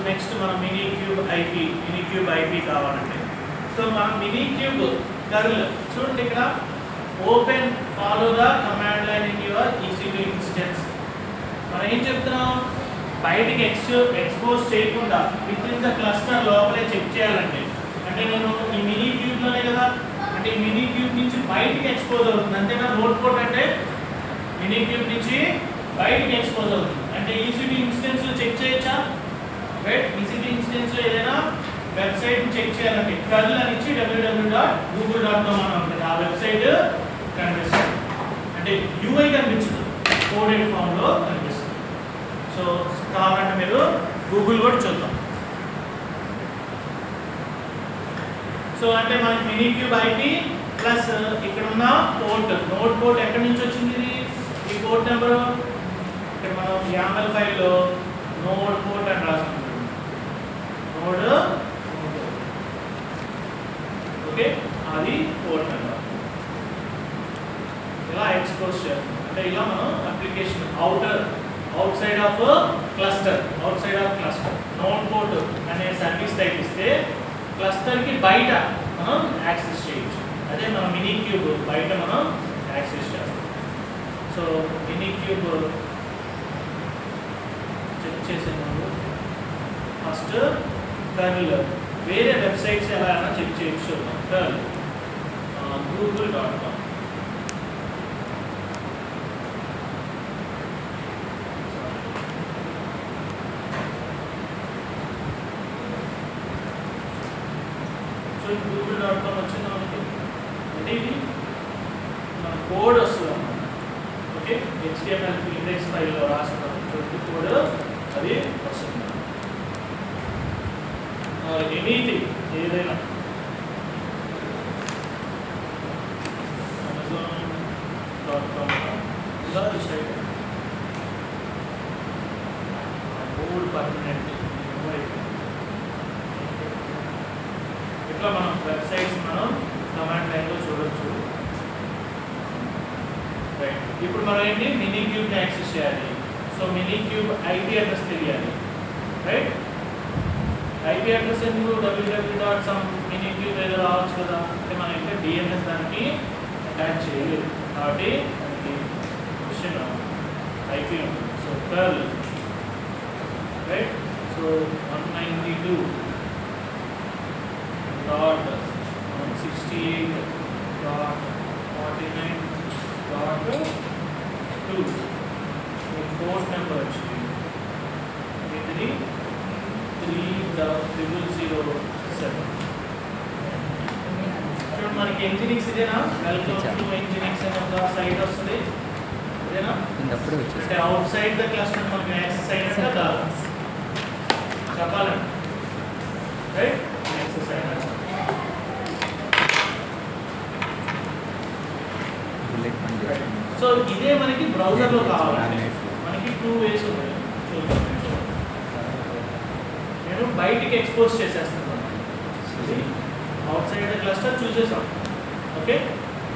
Next మనం mini cube IP కావాలంటే so మనం మినీ క్యూబ్ కర్ల్ చూడండి ఇక్కడ open follow the command line in your EC2 instance. మనం ఏం చెప్తున్నాం, బయటికి ఎక్స్పోజ్ చేయకుండా విత్ ఇన్ ద క్లస్టర్ లోపలే చెక్ చేయాలండి. అంటే నేను ఈ మినీ క్యూబ్లోనే కదా, అంటే ఈ మినీ క్యూబ్ నుంచి బయటికి ఎక్స్పోజ్ అవుతుంది అంతేనా. నోట్ కోడ్ అంటే మినీ క్యూబ్ నుంచి బయటికి ఎక్స్పోజ్ అవుతుంది. అంటే EC2 ఇన్స్టెన్స్లో చెక్ చేయొచ్చా, రైట్. EC2 ఇన్స్టెన్స్లో ఏదైనా వెబ్సైట్ చెక్ చేయాలంటే కర్ల్ అని ఇచ్చి www.google.com అని ఉంటుంది. ఆ వెబ్సైట్ కనిపిస్తుంది, అంటే UI కనిపించదు, కోడెడ్ ఫామ్లో కనిపిస్తుంది. సో కావాలంటే మీరు గూగుల్ కూడా చూద్దాం. సో అంటే మనకి మినీ క్యూబ్ ఐపీ ప్లస్ ఇక్కడ ఉన్న పోర్ట్, నోడ్ పోర్ట్ ఎక్కడి నుంచి వచ్చింది ఇది, ఈ పోర్ట్ నెంబరు ఇక్కడ మనం YAML ఫైల్లో నోడ్ పోర్ట్ అని రాసుకుంటాం. నోడ్ ఓకే, అది పోర్ట్ నెంబర్. ఇలా ఎక్స్పోజ్ చేస్తాం. అంటే ఇలా మనం application out side of cluster node port అనే సర్వీస్ టైప్ ఇస్తే క్లస్టర్కి బయట మనం యాక్సెస్ చేయొచ్చు. అదే మనం మినీ క్యూబ్ బయట మనం యాక్సెస్ చేస్తాం. సో మినీ క్యూబ్ చెక్ చేసే ముందు ఫస్ట్ కర్ల్ వేరే వెబ్సైట్స్ ఎలా అయినా చెక్ చేయొచ్చు. Curl google.com. google.com వచ్చింది మనకి, అంటే ఇది మన కోడ్ వస్తుంది అన్నమాట. ఓకే, HTML ఇండెక్స్ ఫైల్లో రాస్తున్నాం కోడ్, అది వస్తుంది. ఎనీథింగ్ ఏదైనా amazon.com ఇలా సైట్ కోడ్ పర్మనెంట్. ఇట్లా మనం వెబ్సైట్స్ మనం కమాండ్ లైన్లో చూడొచ్చు, రైట్. ఇప్పుడు మనం ఏంటి మినీ క్యూబ్ని యాక్సెస్ చేయాలి. So mini cube IP address తెలియాలి, రైట్. ఐపీ అడ్రస్ ఎందుకు www.some-minicube ఏదో రావచ్చు కదా, అంటే మనం ఇంకా DNS దానికి అటాచ్ చేయలేదు కాబట్టి మనకి క్వశ్చన్ ఐపీ ఉంటుంది. So curl, right. So 192.168.49.2 port number వచ్చింది. ఇది 3007. చూడండి మనకి Nginx ఇదేనా, వెల్కమ్ టు Nginx అనే ఒక సైట్ వస్తుంది, ఇదేనా. అంటే అవుట్ సైడ్ ద క్లస్టర్ మనకి యాక్సెస్ అయినట్టు కదా చెప్పాలండి, రైట్. యాక్సెస్ అయినట్టు. సో ఇదే మనకి బ్రౌజర్లో కావాలండి. మనకి 2 ways ఉన్నాయి. నేను బయటికి ఎక్స్పోజ్ చేసేస్తున్నాను. అవుట్ సైడ్ ద క్లస్టర్ చూసేసాం. ఓకే,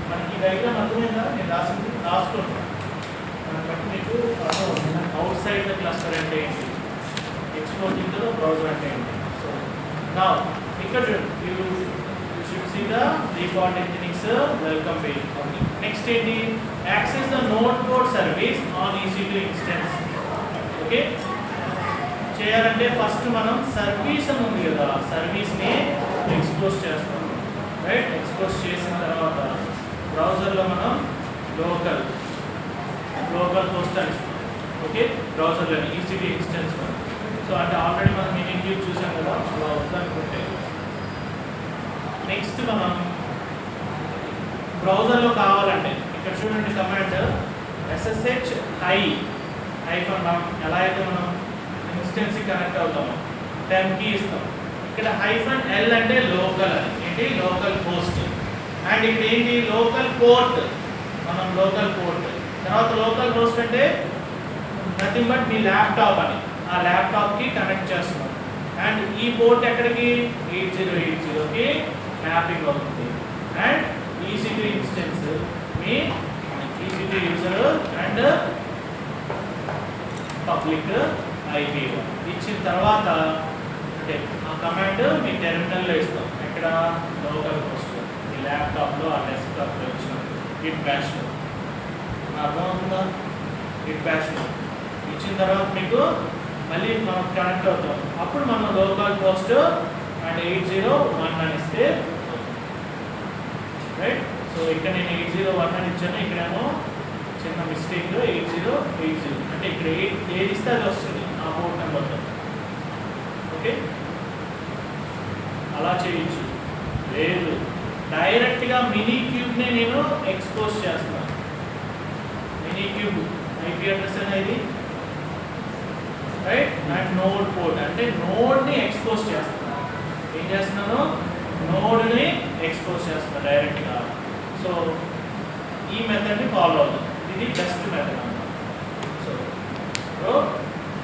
మనకి డయాగ్రామ్ అర్థమైందా, నేను రాసుకుంటాను. బట్టి మీకు అవుట్ సైడ్ ద క్లస్టర్ అంటే ఏంటి, ఎక్స్పోజింగ్ ద బ్రౌజర్ అంటే ఏంటి. సో నా ఇక్కడ you should see the default Nginx welcome page. Next ఏంటి, access the node port service on EC2 instance. Okay, చేయాలంటే ఫస్ట్ మనం సర్వీస్ అని ఉంది కదా, సర్వీస్ని ఎక్స్పోజ్ చేస్తాం, రైట్. ఎక్స్పోజ్ చేసిన తర్వాత బ్రౌజర్లో మనం లోకల్ హోస్ట్ అని ఇస్తాం. ఓకే, బ్రౌజర్లో EC2 ఇన్స్టెన్స్. సో అంటే ఆల్రెడీ మనం మినీ క్యూబ్ చూసాం కదా, అలా వద్దనుకుంటే నెక్స్ట్ మనం బ్రౌజర్లో కావాలంటే ఇక్కడ చూడండి కమాండ్ SSH -, మనం ఎలా అయితే మనం ఇన్స్టెన్స్కి కనెక్ట్ అవుతామో 10 కీ ఇస్తాం. ఇక్కడ -l అంటే లోకల్ అని, ఏంటి లోకల్ హోస్ట్. అండ్ ఇక్కడ ఏంటి లోకల్ పోర్ట్, మనం లోకల్ పోర్ట్. తర్వాత లోకల్ హోస్ట్ అంటే నథింగ్ బట్ మీ ల్యాప్టాప్ అని, ఆ ల్యాప్టాప్కి కనెక్ట్ చేస్తున్నాం. అండ్ ఈ పోర్ట్ ఎక్కడికి 8080కి మ్యాపింగ్ అవుతుంది. And EC2 instance me EC2 user and public IP ఇచ్చిన తర్వాత అంటే ఆ కమాండ్ మీ టెర్మినల్లో ఇస్తాం. ఎక్కడ లోకల్ హోస్ట్ మీ ల్యాప్టాప్లో ఆ డెస్క్టాప్లో ఇచ్చినాం. గిట్ బ్యాష్లో అర్థమవుతుందా? గిట్ బ్యాష్లో ఇచ్చిన తర్వాత మీకు మళ్ళీ మనం కనెక్ట్ అవుతాం. అప్పుడు మనం లోకల్ హోస్ట్ అండ్ 801 అని ఇస్తే రైట్. సో ఇక్కడ నేను 801 అని ఇచ్చాను. ఇక్కడేమో చిన్న మిస్టేక్ 8080 అంటే ఇక్కడ ఏది ఇస్తే అది వస్తుంది ఆ పోర్ట్ నెంబర్తో. ఓకే, అలా చేయొచ్చు. లేదు, డైరెక్ట్గా మినీ క్యూబ్నే నేను ఎక్స్పోజ్ చేస్తున్నాను. మినీ క్యూబ్ ఐపీ అడ్రస్ అనేది రైట్ అండ్ నోడ్ పోర్ట్ అంటే నోడ్ని ఎక్స్పోజ్ చేస్తున్నాను. ఏం చేస్తున్నాను? నోడ్ని ఎక్స్పోజ్ చేస్తున్నాను డైరెక్ట్గా. సో ఈ మెథడ్ని ఫాలో అవుతుంది. ఇది బెస్ట్ మెథడ్ అన్నమాట. సో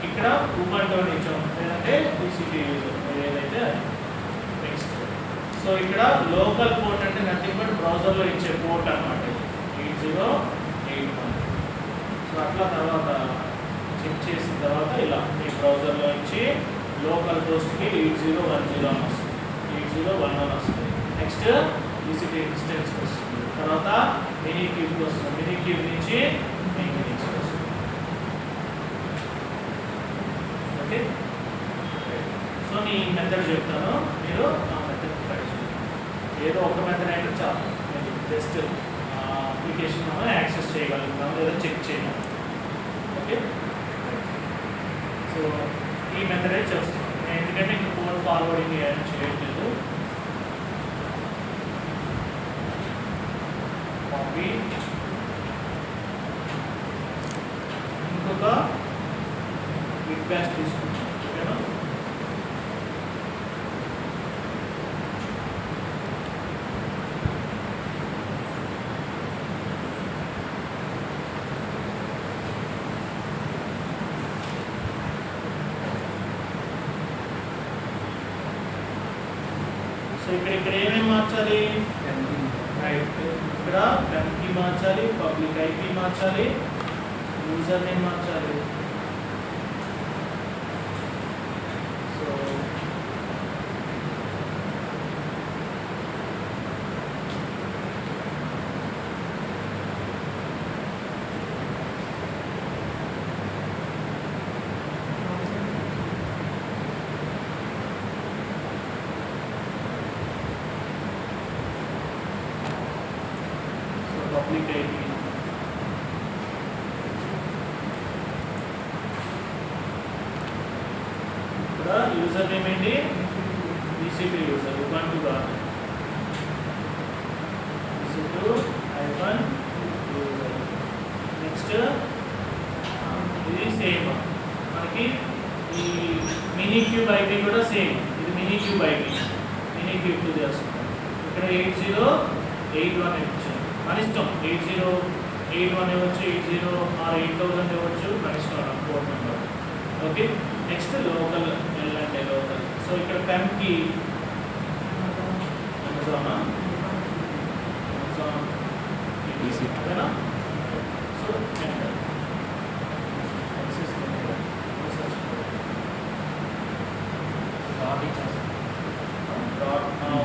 ఇక్కడ ఉబంటూ ఇచ్చాం, లేదంటే టీసీపీ యూజర్ ఏదైతే నెక్స్ట్. సో ఇక్కడ లోకల్ పోర్ట్ అంటే నథింగ్ బట్ బ్రౌజర్లో ఇచ్చే పోర్ట్ అన్నమాట 8081. సో అట్లా తర్వాత చెక్ చేసిన తర్వాత ఇలా మీ బ్రౌజర్లో ఇచ్చి లోకల్ హోస్ట్కి 8010 అని వస్తుంది, 8011 వస్తుంది. నెక్స్ట్ టీసీపీ ఇన్స్టెన్స్ వస్తుంది. తర్వాత మినీ క్యూబ్కి వస్తుంది. మినీ క్యూబ్ నుంచి మెయిన్కి వస్తుంది. ఓకే, సో నేను ఈ మెథడ్ చెప్తాను, మీరు ఆ మెథడ్ ట్రై చేయండి. ఏదో ఒక మెథడ్ అయితే చాలు. జస్ట్ అప్లికేషన్ మనం యాక్సెస్ చేయగలుగుతాం లేదా చెక్ చేయడం. ఓకే, సో ఈ మెథడ్ అయితే చేస్తాం. ఎందుకంటే ఇంకా కోడ్ ఫార్వర్డింగ్ ఏమైనా చేయట్లేదు. కాపీ ఇంకొక బిగ్ బ్యాష్ తీసుకుంటాం. ఓకేనా? సో ఇక్కడ ఏమేమి మార్చాలి? రైట్, ఇక్కడ కీ మార్చాలి, పబ్లిక్ ఐపీ మార్చాలి, యూజర్ నేమ్ మార్చాలి. సో పబ్లిక్ ఐపీ, ఇక్కడ యూజర్ నేమ్ ఏంటి? టీసీపీ యూజర్ ఉబంటు కాదు, టీసీ2-యూజర్. నెక్స్ట్ ఇది సేమ్ మనకి ఈ మినీ క్యూబ్ ఐపీ కూడా సేమ్. ఇది mini cube IP, mini cube 2 చేస్తున్నాం. ఇక్కడ 8081 ఇచ్చాం. మన ఇష్టం 8081 ఇవ్వచ్చు, 80 or 8000 ఇవ్వచ్చు, మన ఇష్టం port number. Okay, next local L అంటే లోకల్. సో ఇక్కడ పెన్కి అమెజాన్ ఓకేనా? సో ఎంటర్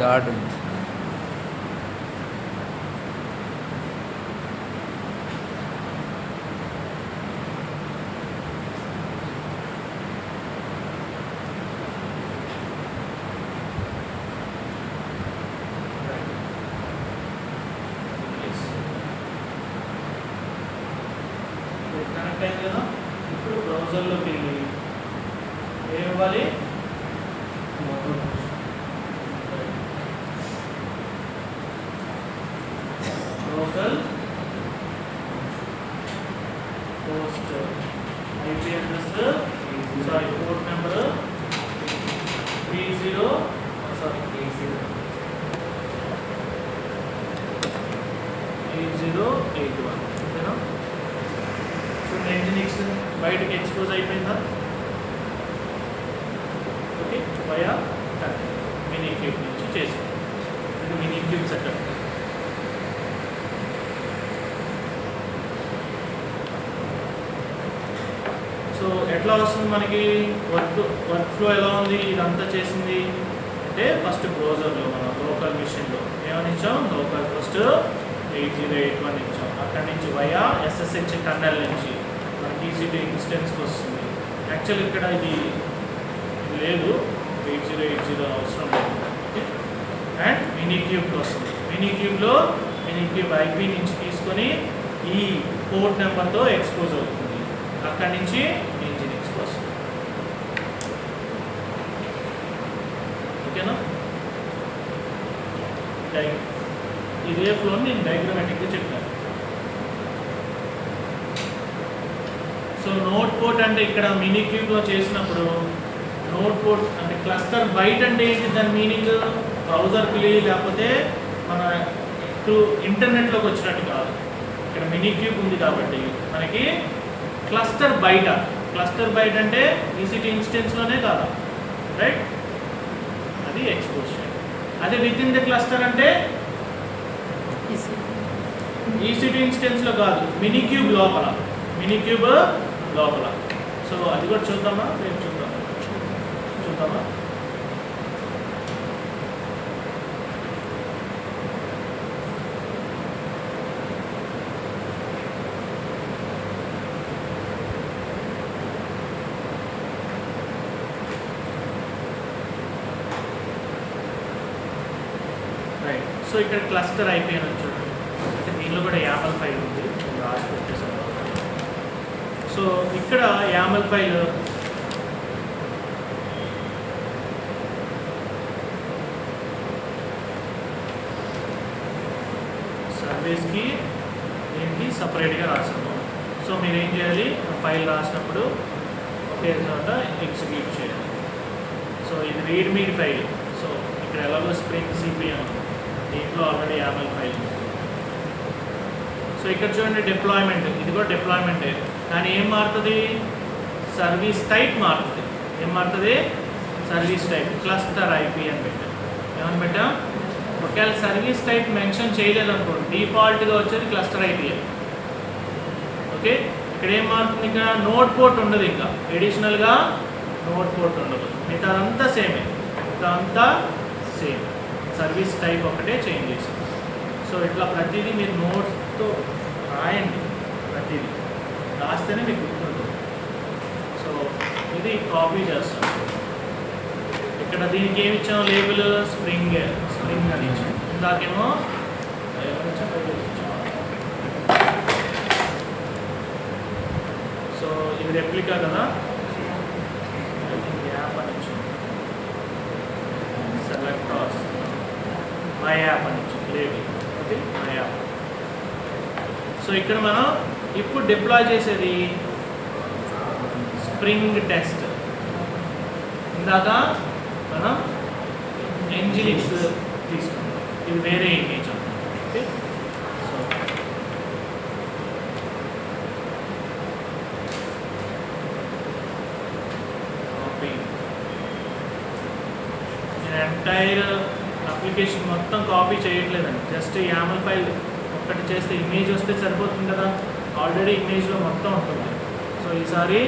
డాట్ కనెక్ట్ అయింది కదా. ఇప్పుడు బ్రౌజర్లోకి వెళ్ళి ఏమి ఇవ్వాలి? Local host IP address port number 8081. ఓకేనా? చూడండి, ఇంజినిక్స్ బయటకి ఎక్స్పోజ్ అయిపోయిందా? ఓకే, వయా మినీ క్యూబ్ నుంచి చేసాం. ఇది మినీ క్యూబ్ సెటప్. సో ఎట్లా ఎట్లా వస్తుంది మనకి వర్క్ ఫ్లో ఎలా ఉంది, ఇదంతా చేసింది అంటే ఫస్ట్ బ్రౌజర్లో మనం లోకల్ మిషన్లో ఏమని ఇచ్చాం, లోకల్ ఫస్ట్ 8081 ఇచ్చాం. అక్కడి నుంచి వయా SSH టన్నెల్ నుంచి మనకి EC2 ఇన్స్టెన్స్కి వస్తుంది. యాక్చువల్ ఇక్కడ ఇది లేదు, 8080 అవసరం లేదు. అండ్ మినీ క్యూబ్కి వస్తుంది. మినీ క్యూబ్ IP నుంచి తీసుకొని ఈ పోర్ట్ నెంబర్తో ఎక్స్పోజ్ అవుతుంది. అక్కడి నుంచి ఇంజినిక్స్కి వస్తుంది. ఓకేనా? ఇదే ఫ్లోని నేను డయాగ్రమాటిక్గా చెప్పాను. సో నోడ్ పోర్ట్ అంటే ఇక్కడ మినీ క్యూబ్లో చేసినప్పుడు నోడ్ పోర్ట్ అంటే క్లస్టర్ బైట్ అంటే ఏంటి, దాని మీనింగ్ బ్రౌజర్కి లేకపోతే మన త్రూ ఇంటర్నెట్లోకి వచ్చినట్టు కాదు. ఇక్కడ మినీ క్యూబ్ ఉంది కాబట్టి మనకి క్లస్టర్ బయట అంటే EC2 ఇన్స్టెన్స్లోనే కాదు, రైట్? అది ఎక్స్పోజ్ చేయాలి. అదే విత్ ఇన్ ద క్లస్టర్ అంటే EC2 ఇన్స్టెన్స్లో కాదు, మినీ క్యూబ్ లోపల. సో అది కూడా చూద్దామా, రేపు చూద్దామా? రైట్. సో ఇక్కడ క్లస్టర్ అయిపోయిన చూడండి, అంటే దీనిలో కూడా YAML ఫైల్ ఉంది, రాసి పెట్టేసాను. సో ఇక్కడ YAML ఫైల్ సర్వీస్కి దీనికి సపరేట్గా రాసాము. సో మీరు ఏం చేయాలి, ఫైల్ రాసినప్పుడు ఒకే చోట ఎగ్జిక్యూట్ చేయాలి. సో ఇది రీడ్మీ ఫైల్. సో ఇక్కడ ఎలాగో స్ప్రింగ్ CPM దీంట్లో ఆల్రెడీ YAML ఫైల్. సో ఇక్కడ చూడండి డిప్లాయ్మెంట్, ఇది కూడా డిప్లాయ్మెంటే, కానీ ఏం మారుతుంది, సర్వీస్ టైప్ మారుతుంది. ఏం మారుతుంది, సర్వీస్ టైప్. క్లస్టర్ IP అని పెట్టాం. ఏమని పెట్టాం, ఒకవేళ సర్వీస్ టైప్ మెన్షన్ చేయలేదనుకోండి డిఫాల్ట్గా వచ్చేది క్లస్టర్ IP. ఓకే, ఇక్కడ ఏం మారుతుంది, ఇక్కడ నోడ్ పోర్ట్ ఉండదు, ఇంకా ఎడిషనల్గా నోడ్ పోర్ట్ ఉండదు, మిగతాదంతా సేమే. సర్వీస్ టైప్ ఒకటే చేంజ్ చేసాం. సో ఇట్లా ప్రతిదీ మీరు నోట్స్తో రాయండి, ప్రతిదీ రాస్తేనే మీకు గుర్తుంటుంది. సో ఇది కాపీ చేస్తాం. ఇక్కడ దీనికి ఏమి ఇచ్చాం, లేబుల్ స్ప్రింగ్ అని ఇచ్చాం. ఇందాకేమో సో ఇది రెప్లికా కదా, యాప్ అని ఇచ్చాం. సెలెక్ట్ మై యాప్ అని ఇచ్చాం, label. Okay, my app. So ఇక్కడ మనం ఇప్పుడు డిప్లాయ్ చేసేది స్ప్రింగ్ టెస్ట్. ఇందాక మనం Nginx తీసుకున్నాం, ఇది వేరే ఇమేజ్. Okay, so copy. నేను ఎంటైర్ అప్లికేషన్ మొత్తం కాపీ చేయట్లేదండి, జస్ట్ YAML ఫైల్ ఒక్కటి చేస్తే ఇమేజ్ వస్తే సరిపోతుంది కదా, ఆల్రెడీ ఇమేజ్లో మొత్తం ఉంటుంది. సో ఈసారి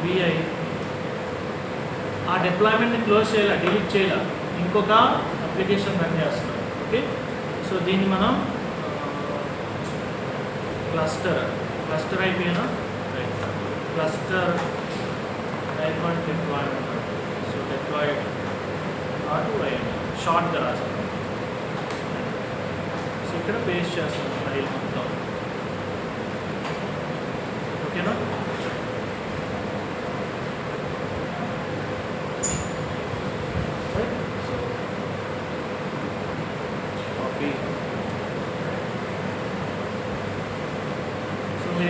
VI ఆ డిప్లాయ్మెంట్ని క్లోజ్ చేయాలి, డిలీట్ చేయాలి, ఇంకొక అప్లికేషన్ రన్ చేస్తున్నాం. ఓకే, సో దీన్ని మనం క్లస్టర్ అయిపోయినా క్లస్టర్ ఐకాన్ డిప్లాయ్మెంట్. సో డిప్లాయ్డ్ షార్ట్గా రాసాం. సో ఇక్కడ పేస్ట్ చేస్తాం ఫైల్ మొత్తం. ఓకేనా?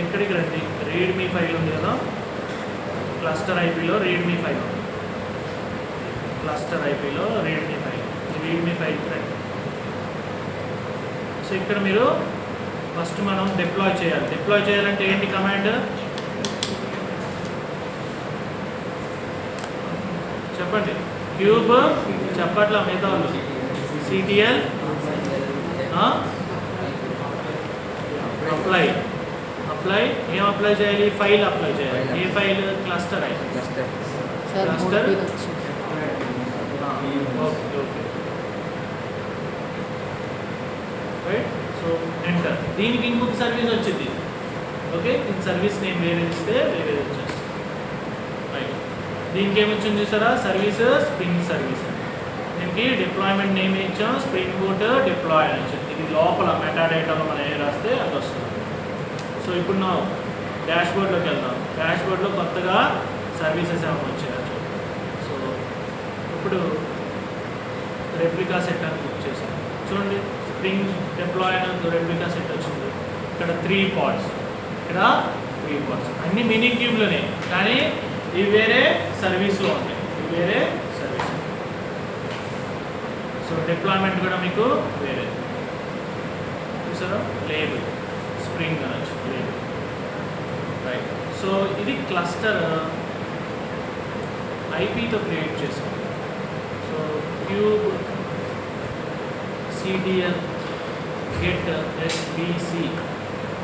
ఇక్కడికి రండి, రీడ్మీ ఫైల్ ఉంది కదా, క్లస్టర్ ఐపీలో రీడ్మీ ఫైల్ ఉంది. రీడ్మీ ఫైల్ రండి. సో ఇక్కడ మీరు ఫస్ట్ మనం డిప్లాయ్ చేయాలంటే ఏంటి కమాండ్ చెప్పండి. క్యూబ్ చెప్పట్లా మిగతా వాళ్ళు. CTL apply. అప్లై ఏం అప్లై చేయాలి? ఫైల్ అప్లై చేయాలి. ఏ ఫైల్? క్లస్టర్ అయి cluster. Okay right. So enter. దీనికి ఇంకొక సర్వీస్ వచ్చింది. ఓకే, దీని సర్వీస్ నేమ్ వేరే ఇస్తే వేరే వచ్చేస్తుంది. రైట్. దీనికి ఏమొచ్చింది చూసారా? Service spring service. దీనికి డిప్లాయ్మెంట్ నేమ్ ఇచ్చాం, స్ప్రింగ్ బూట్ డిప్లాయ్ అని వచ్చింది. ఇది లోపల మెటాడేటాలో మనం ఏ రాస్తే అది వస్తుంది. సో ఇప్పుడు నా డాష్ బోర్డ్లోకి వెళ్దాం. డాష్ బోర్డ్లో కొత్తగా సర్వీసెస్ ఏమైనా వచ్చాయి. సో ఇప్పుడు రెప్లికా సెట్ అని బుక్ చేసాం. చూడండి, స్ప్రింగ్ డిప్లాయ్ అని రెప్లికా సెట్ వచ్చింది. ఇక్కడ 3 పాడ్స్, ఇక్కడ 3 పాడ్స్, అన్ని మినీ క్యూబ్లోనే, కానీ ఇవి వేరే సర్వీస్లో ఉంటాయి. ఇవి వేరే సర్వీస్. సో డిప్లాయ్మెంట్ కూడా మీకు వేరే చూసారా? లేబుల్ స్ప్రింగ్ అనొచ్చు, లేబుల్. రైట్. సో ఇది క్లస్టర్ ఐపీతో క్రియేట్ చేసాం. సో క్యూబ్ సిడిఎల్ గెట్ ఎస్బిసి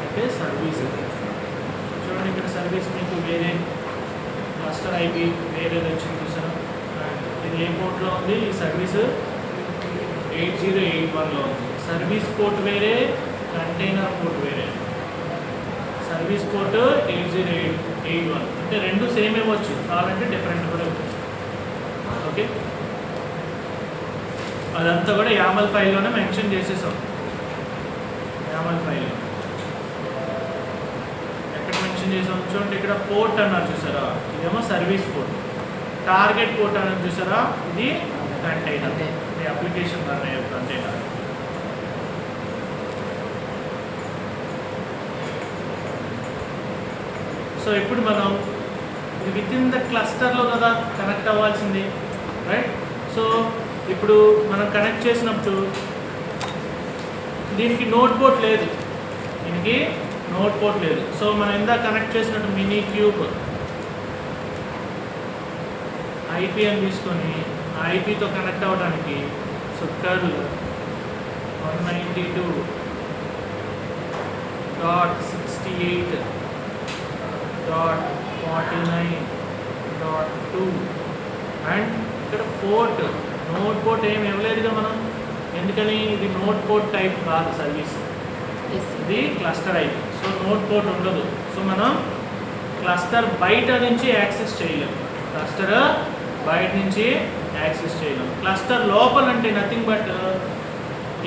అంటే సర్వీస్. చూడండి, ఇక్కడ సర్వీస్ మీకు వేరే, క్లస్టర్ ఐపీ వేరేది వచ్చింది చూసారా? ఇది ఏ పోర్ట్లో ఉంది? ఈ సర్వీస్ 8081లో ఉంది. సర్వీస్ పోర్ట్ వేరే, కంటైనర్ పోర్ట్ వేరే. సర్వీస్ పోర్ట్ 8081 అంటే రెండు సేమ్ ఇవ్వచ్చు, కావాలంటే డిఫరెంట్ కూడా ఇవ్వచ్చు. ఓకే, అదంతా కూడా యామల్ ఫైల్లోనే మెన్షన్ చేసేసాం. యామల్ ఫైల్లో ఎక్కడ మెన్షన్ చేసాం చూడండి. ఇక్కడ పోర్ట్ అన్నారు చూసారా? ఇదేమో సర్వీస్ పోర్ట్. టార్గెట్ పోర్ట్ అన్నారు చూసారా? ఇది కంటైనర్, మీ అప్లికేషన్ రన్ అయ్యే కంటైనర్. సో ఇప్పుడు మనం ఇది విత్ ఇన్ ద క్లస్టర్లో కదా కనెక్ట్ అవ్వాల్సింది, రైట్? సో ఇప్పుడు మనం కనెక్ట్ చేసినప్పుడు దీనికి నోట్ పోర్ట్ లేదు, దీనికి నోట్ పోర్ట్ లేదు. సో మనం ఇందాక కనెక్ట్ చేసినట్టు మినీ క్యూబ్ ఐపీ అని తీసుకొని ఐపీతో కనెక్ట్ అవ్వడానికి సో కర్ల్ 192.68.49.2 అండ్ ఇక్కడ పోర్ట్, నోట్ పోర్ట్ ఏమి ఇవ్వలేదుగా మనం, ఎందుకని ఇది నోట్ పోర్ట్ టైప్ కాదు సర్వీస్, ఇది cluster IP. So note port ఉండదు. సో మనం క్లస్టర్ బయట నుంచి యాక్సెస్ చేయలేము, క్లస్టర్ బయట నుంచి యాక్సెస్ చేయలేము. క్లస్టర్ లోపల అంటే నథింగ్ బట్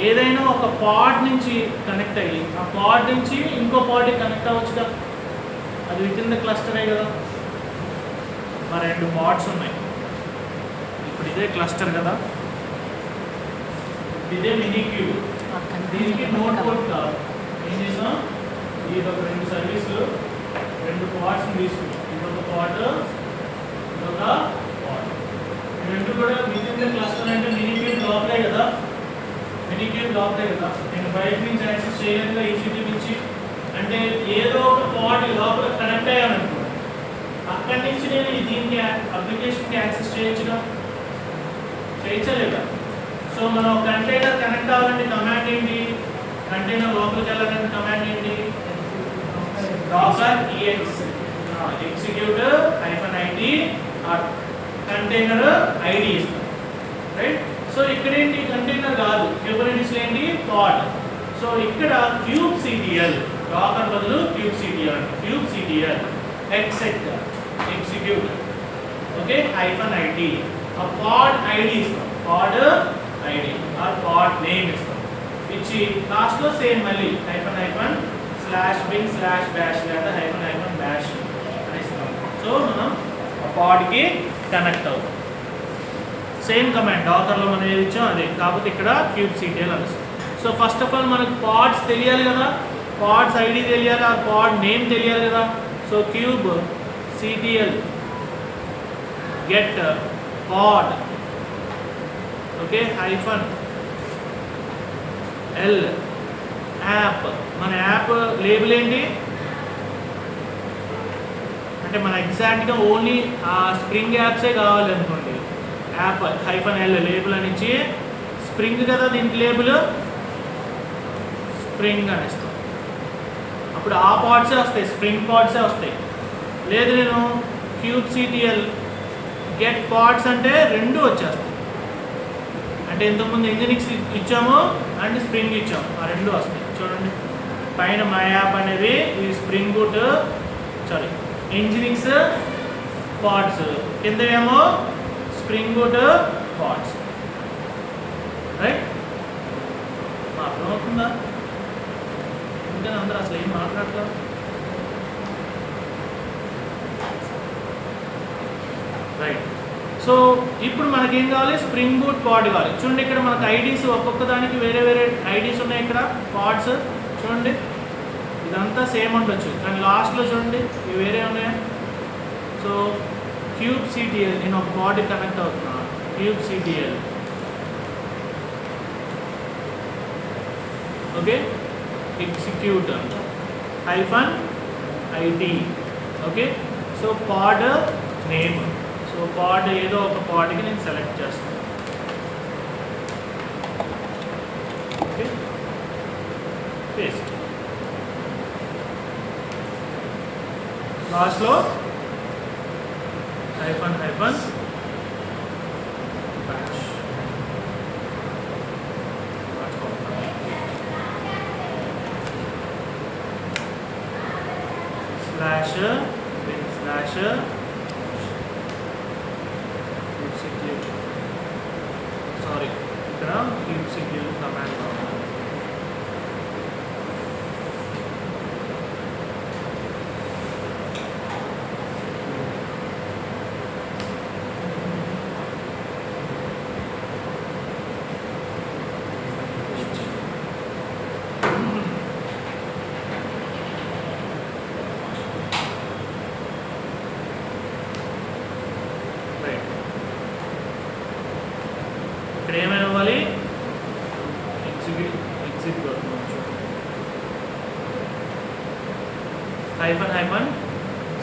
ఏదైనా ఒక పాడ్ నుంచి కనెక్ట్ అయ్యి ఆ పాడ్ నుంచి ఇంకో పాడ్కి కనెక్ట్ అవ్వచ్చుగా, అది విత్ ఇన్ ద క్లస్టరే కదా. మా 2 పాడ్స్ ఉన్నాయి. ఇప్పుడు ఇదే క్లస్టర్ కదా, ఇదే మినీ క్యూబ్. దీనికి నోట్ పోర్ట్ కాదు. ఏం చేసాం? ఇది ఒక 2 సర్వీసులు, 2 పాడ్స్ని తీసుకున్నాం. ఇదొక పాడ్, ఇదొక పాడ్. రెండు కూడా విత్ ఇన్ ద క్లస్టర్ అంటే మినీ క్యూబ్ లోపలే కదా, మినీ క్యూబ్ లోపలే కదా. నేను బయట నుంచి యాక్సెస్ చేయలేదుగా ఈసీటీ నుంచి. అంటే ఏదో ఒక పాడ్ లోపల కనెక్ట్ అయ్యామనుకో, అక్కడి నుంచి నేను దీనికి అప్లికేషన్కి యాక్సెస్ చేయొచ్చుగా, చేయలేదా? సో మనం కంటైనర్ కనెక్ట్ అవ్వాలంటే కమాండ్ ఏంటి? కంటైనర్ లోపలికి వెళ్ళాలంటే కమాండ్ ఏంటి? docker ex execute -id or container ID ఇస్తాం, రైట్? సో ఇక్కడ ఏంటి? కంటైనర్ కాదు, కుబర్నెటిస్ ఏంటి? పాడ్. సో ఇక్కడ క్యూబ్ సిటిఎల్, డాకర్ బదులు cube CTL, cube CTL execute, okay, -id ఆ పాడ్ ఐడి ఇస్తాం, పాడ్ ఐడి ఆర్ పాడ్ నేమ్ ఇస్తాం. ఇచ్చి లాస్ట్లో సేమ్ మళ్ళీ /bin/bash లేదా -bash అని ఇస్తాం. సో మనం ఆ పాడ్కి కనెక్ట్ అవుతాం. సేమ్ కమాండ్ డాకర్లో మనం ఏది ఇచ్చాం అదే, కాకపోతే ఇక్కడ క్యూబ్ సిటిఎల్ అనిస్తాం. సో ఫస్ట్ ఆఫ్ ఆల్ మనకు పాడ్స్ తెలియాలి కదా, పాడ్స్ ఐడి తెలియాలి, ఆ పాడ్ నేమ్ తెలియాలి కదా. సో క్యూబ్ సిటిఎల్ గెట్ పాడ్, ఓకే, -l యాప్. మన యాప్ లేబుల్ ఏంటి అంటే మన ఎగ్జాక్ట్గా ఓన్లీ ఆ స్ప్రింగ్ యాప్సే కావాలి అనుకోండి, యాప్ -l లేబుల్ అని ఇచ్చి స్ప్రింగ్ కదా దీనికి లేబుల్ స్ప్రింగ్ అని ఇస్తాం. అప్పుడు ఆ పార్ట్సే వస్తాయి, స్ప్రింగ్ పార్ట్సే వస్తాయి. లేదు నేను kubectl గెట్ పార్ట్స్ అంటే రెండు వచ్చేస్తాయి. అంటే ఇంతకుముందు ఇంజినిక్స్ ఇచ్చాము అండ్ స్ప్రింగ్ ఇచ్చాము, ఆ రెండు వస్తాయి. చూడండి పైన మై యాప్ అనేది ఈ spring boot sorry Nginx parts, కింద ఏమో స్ప్రింగ్ బూట్ పార్ట్స్. రైట్, అర్థమవుతుందా? ఇంకా అందరూ అసలు ఏం మాట్లాడతారు? రైట్. సో ఇప్పుడు మనకేం కావాలి? స్ప్రింగ్ బూట్ పాడ్ కావాలి. చూడండి ఇక్కడ మనకు ఐడీస్ ఒక్కొక్క దానికి వేరే వేరే ఐడీస్ ఉన్నాయి. ఇక్కడ పాడ్స్ చూడండి ఇదంతా సేమ్ ఉండొచ్చు, కానీ లాస్ట్లో చూడండి ఇవి వేరే ఉన్నాయా. సో kubectl నేను ఒక పాడ్ కనెక్ట్ అవుతున్నా. kubectl okay execute -it okay. So pod name, so pod ఏదో ఒక పాడ్కి నేను సెలెక్ట్ చేస్తాను. Okay paste. లాస్ట్లో -bash kubectl సారీ ఇక్కడ kubectl కమాండ్ కావాలి. ఇక్కడ ఏమైనా ఇవ్వాలి? ఎగ్జిట్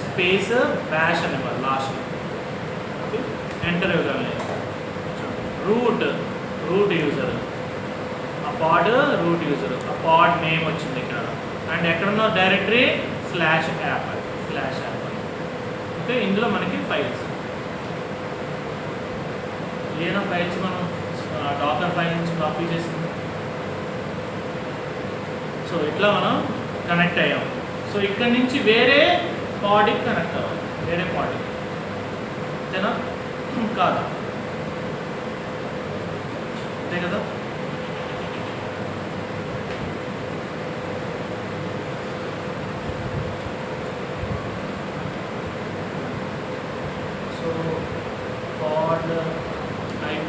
స్పేస్ బ్యాష్ అని ఇవ్వాలి లాస్ట్. ఓకే ఎంటర్ ఇవ్వాలి. రూట్ యూజర్, ఆ పాడ్ రూట్ యూజర్, ఆ పాడ్ నేమ్ వచ్చింది ఇక్కడ. అండ్ ఎక్కడున్న డైరెక్టరీ /app. ఓకే ఇందులో మనకి ఫైల్స్ ఏదైనా ఫైల్స్ మనం డాకర్ ఫైల్ నుంచి కాపీ చేసింది. సో ఇట్లా మనం కనెక్ట్ అయ్యాం. సో ఇక్కడ నుంచి వేరే పాడ్కి కనెక్ట్ అవ్వాలి, వేరే పాడ్కి. అంతేనా? కాదు, అంతే కదా. సో పాడ్ IP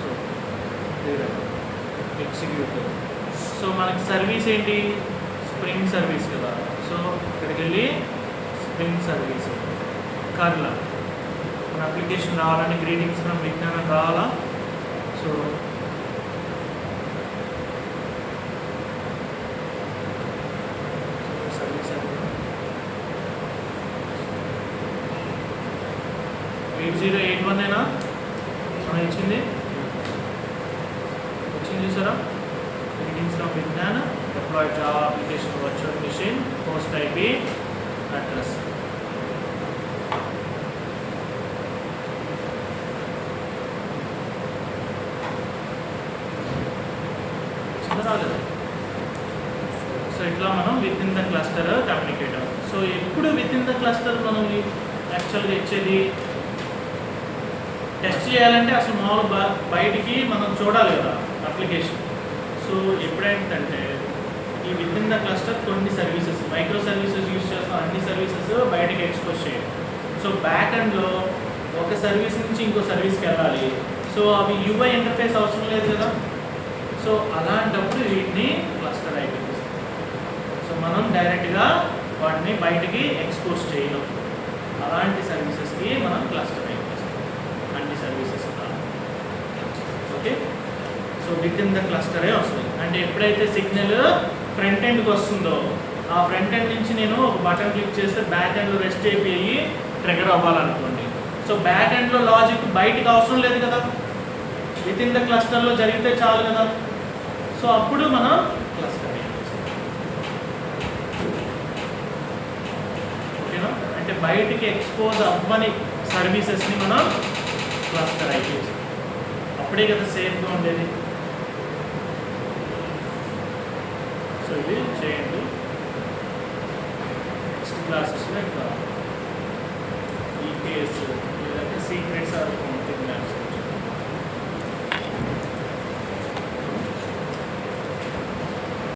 సో ఎగ్జిక్యూట్. సో మనకి సర్వీస్ ఏంటి? స్ప్రింగ్ సర్వీస్ కదా. సో ఇక్కడికి వెళ్ళి స్ప్రింగ్ సర్వీస్ కర్లా మన అప్లికేషన్ రావాలని గ్రీటింగ్స్ ఫ్రమ్ విజ్ఞానం రావాలా. సో సర్వీస్ 8081 అయినా మనం వచ్చింది చూసారా? Greetings from Vignan deployed Java application virtual machine host IP address. So ఇట్లా మనం within the cluster communicate అవ్వం. సో ఎప్పుడు విత్ ఇన్ ద క్లస్టర్ మనం యాక్చువల్గా ఇచ్చేది టెస్ట్ చేయాలంటే అసలు మామూలు బయటికి మనం చూడాలి కదా అప్లికేషన్. సో ఎప్పుడేంటంటే ఈ విత్ ఇన్ ద క్లస్టర్ కొన్ని సర్వీసెస్ మైక్రో సర్వీసెస్ యూజ్ చేస్తాం, అన్ని సర్వీసెస్ బయటికి ఎక్స్పోజ్ చేయాలి. సో బ్యాక్ ఎండ్లో ఒక సర్వీస్ నుంచి ఇంకో సర్వీస్కి వెళ్ళాలి. సో అవి UI ఇంటర్ఫేస్ అవసరం లేదు కదా. సో అలాంటప్పుడు వీటిని క్లస్టర్ అయిపోతుంది. సో మనం డైరెక్ట్గా వాటిని బయటికి ఎక్స్పోజ్ చేయలేం. అలాంటి సర్వీసెస్కి మనం క్లస్టర్ అయిపోతాం, అన్ని services. Okay, so within the క్లస్టరే వస్తుంది. అంటే ఎప్పుడైతే సిగ్నల్ ఫ్రంట్ ఎండ్కి వస్తుందో ఆ ఫ్రంట్ ఎండ్ నుంచి నేను ఒక బటన్ క్లిక్ చేస్తే బ్యాక్ ఎండ్లో రెస్ట్ అయిపోయి ట్రిగర్ అవ్వాలనుకోండి. సో బ్యాక్ ఎండ్లో లాజిక్ బయటికి అవసరం లేదు కదా, విత్ ఇన్ ద క్లస్టర్లో జరిగితే చాలు కదా. సో అప్పుడు మనం క్లస్టర్ ఓకేనా, అంటే బయటికి ఎక్స్పోజ్ అవ్వని సర్వీసెస్ని మనం క్లస్టరైజ్ చేస్తాం, అప్పుడే కదా సేఫ్గా ఉండేది. సో ఇది చేయండి. నెక్స్ట్ క్లాసెస్లో ఇంకా ఈపీఎస్ లేదంటే సీక్రెట్స్ ఆర్